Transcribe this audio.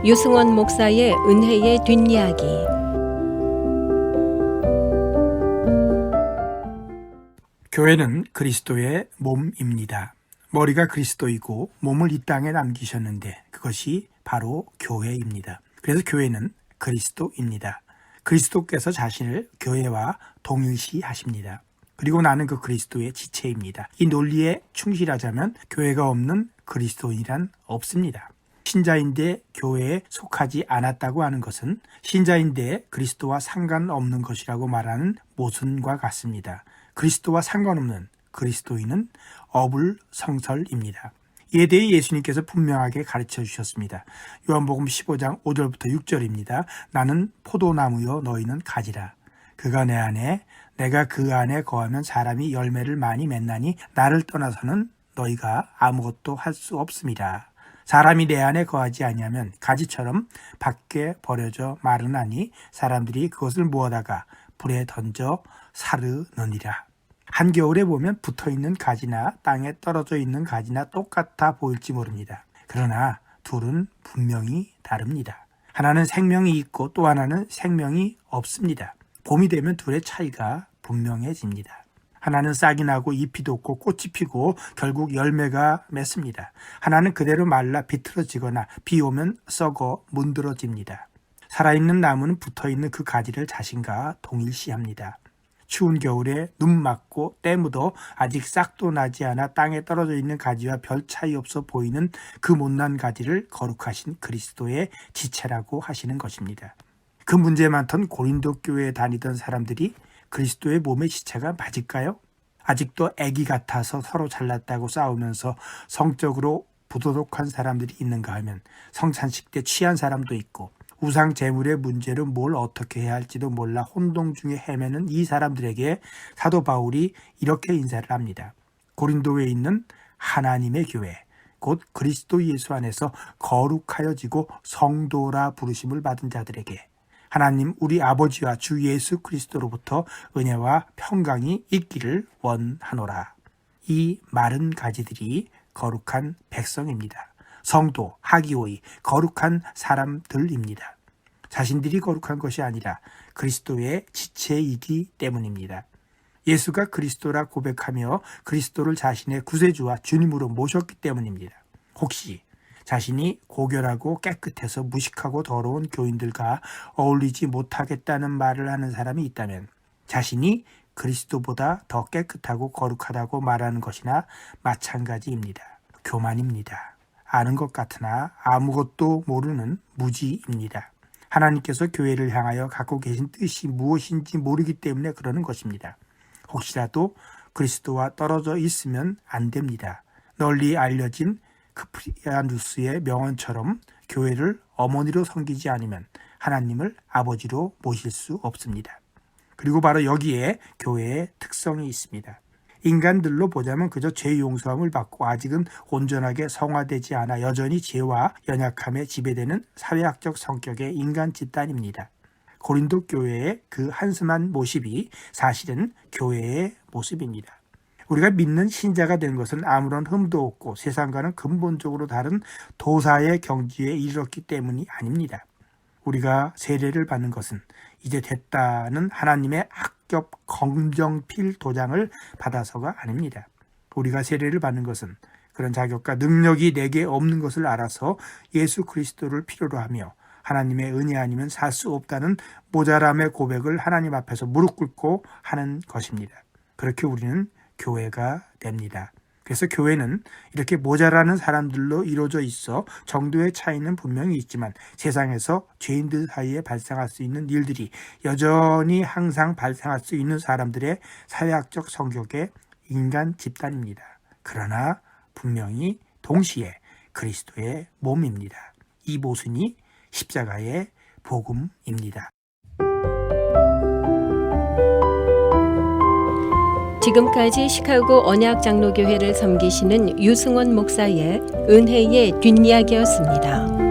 유승원 목사의 은혜의 뒷이야기. 교회는 그리스도의 몸입니다. 머리가 그리스도이고 몸을 이 땅에 남기셨는데 그것이 바로 교회입니다. 그래서 교회는 그리스도입니다. 그리스도께서 자신을 교회와 동일시하십니다. 그리고 나는 그 그리스도의 지체입니다. 이 논리에 충실하자면 교회가 없는 그리스도인이란 없습니다. 신자인데 교회에 속하지 않았다고 하는 것은 신자인데 그리스도와 상관없는 것이라고 말하는 모순과 같습니다. 그리스도와 상관없는 그리스도인은 어불성설입니다. 이에 대해 예수님께서 분명하게 가르쳐 주셨습니다. 요한복음 15장 5절부터 6절입니다. 나는 포도나무요 너희는 가지라. 그가 내 안에 내가 그 안에 거하면 사람이 열매를 많이 맺나니 나를 떠나서는 너희가 아무것도 할 수 없음이라. 사람이 내 안에 거하지 아니하면 가지처럼 밖에 버려져 마르나니 사람들이 그것을 모아다가 불에 던져 사르느니라. 한겨울에 보면 붙어있는 가지나 땅에 떨어져 있는 가지나 똑같아 보일지 모릅니다. 그러나 둘은 분명히 다릅니다. 하나는 생명이 있고 또 하나는 생명이 없습니다. 봄이 되면 둘의 차이가 분명해집니다. 하나는 싹이 나고 잎이 돋고 꽃이 피고 결국 열매가 맺습니다. 하나는 그대로 말라 비틀어지거나 비 오면 썩어 문드러집니다. 살아있는 나무는 붙어있는 그 가지를 자신과 동일시합니다. 추운 겨울에 눈 맞고 때 묻어 아직 싹도 나지 않아 땅에 떨어져 있는 가지와 별 차이 없어 보이는 그 못난 가지를 거룩하신 그리스도의 지체라고 하시는 것입니다. 그 문제 많던 고린도 교회에 다니던 사람들이 그리스도의 몸의 지체가 맞을까요? 아직도 애기 같아서 서로 잘났다고 싸우면서 성적으로 부도덕한 사람들이 있는가 하면 성찬식 때 취한 사람도 있고 우상 제물의 문제로 뭘 어떻게 해야 할지도 몰라 혼동 중에 헤매는 이 사람들에게 사도 바울이 이렇게 인사를 합니다. 고린도에 있는 하나님의 교회, 곧 그리스도 예수 안에서 거룩하여지고 성도라 부르심을 받은 자들에게 하나님 우리 아버지와 주 예수 그리스도로부터 은혜와 평강이 있기를 원하노라. 이 마른 가지들이 거룩한 백성입니다. 성도, 하기오이, 거룩한 사람들입니다. 자신들이 거룩한 것이 아니라 그리스도의 지체이기 때문입니다. 예수가 그리스도라 고백하며 그리스도를 자신의 구세주와 주님으로 모셨기 때문입니다. 혹시 자신이 고결하고 깨끗해서 무식하고 더러운 교인들과 어울리지 못하겠다는 말을 하는 사람이 있다면 자신이 그리스도보다 더 깨끗하고 거룩하다고 말하는 것이나 마찬가지입니다. 교만입니다. 아는 것 같으나 아무것도 모르는 무지입니다. 하나님께서 교회를 향하여 갖고 계신 뜻이 무엇인지 모르기 때문에 그러는 것입니다. 혹시라도 그리스도와 떨어져 있으면 안 됩니다. 널리 알려진 크프리아누스의 명언처럼 교회를 어머니로 섬기지 않으면 하나님을 아버지로 모실 수 없습니다. 그리고 바로 여기에 교회의 특성이 있습니다. 인간들로 보자면 그저 죄 용서함을 받고 아직은 온전하게 성화되지 않아 여전히 죄와 연약함에 지배되는 사회학적 성격의 인간 집단입니다. 고린도 교회의 그 한심한 모습이 사실은 교회의 모습입니다. 우리가 믿는 신자가 된 것은 아무런 흠도 없고 세상과는 근본적으로 다른 도사의 경지에 이르렀기 때문이 아닙니다. 우리가 세례를 받는 것은 이제 됐다는 하나님의 합격 검정필 도장을 받아서가 아닙니다. 우리가 세례를 받는 것은 그런 자격과 능력이 내게 없는 것을 알아서 예수 그리스도를 필요로 하며 하나님의 은혜 아니면 살 수 없다는 모자람의 고백을 하나님 앞에서 무릎 꿇고 하는 것입니다. 그렇게 우리는 교회가 됩니다. 그래서 교회는 이렇게 모자라는 사람들로 이루어져 있어 정도의 차이는 분명히 있지만 세상에서 죄인들 사이에 발생할 수 있는 일들이 여전히 항상 발생할 수 있는 사람들의 사회학적 성격의 인간 집단입니다. 그러나 분명히 동시에 그리스도의 몸입니다. 이 모순이 십자가의 복음입니다. 지금까지 시카고 언약장로교회를 섬기시는 유승원 목사의 은혜의 뒷이야기였습니다.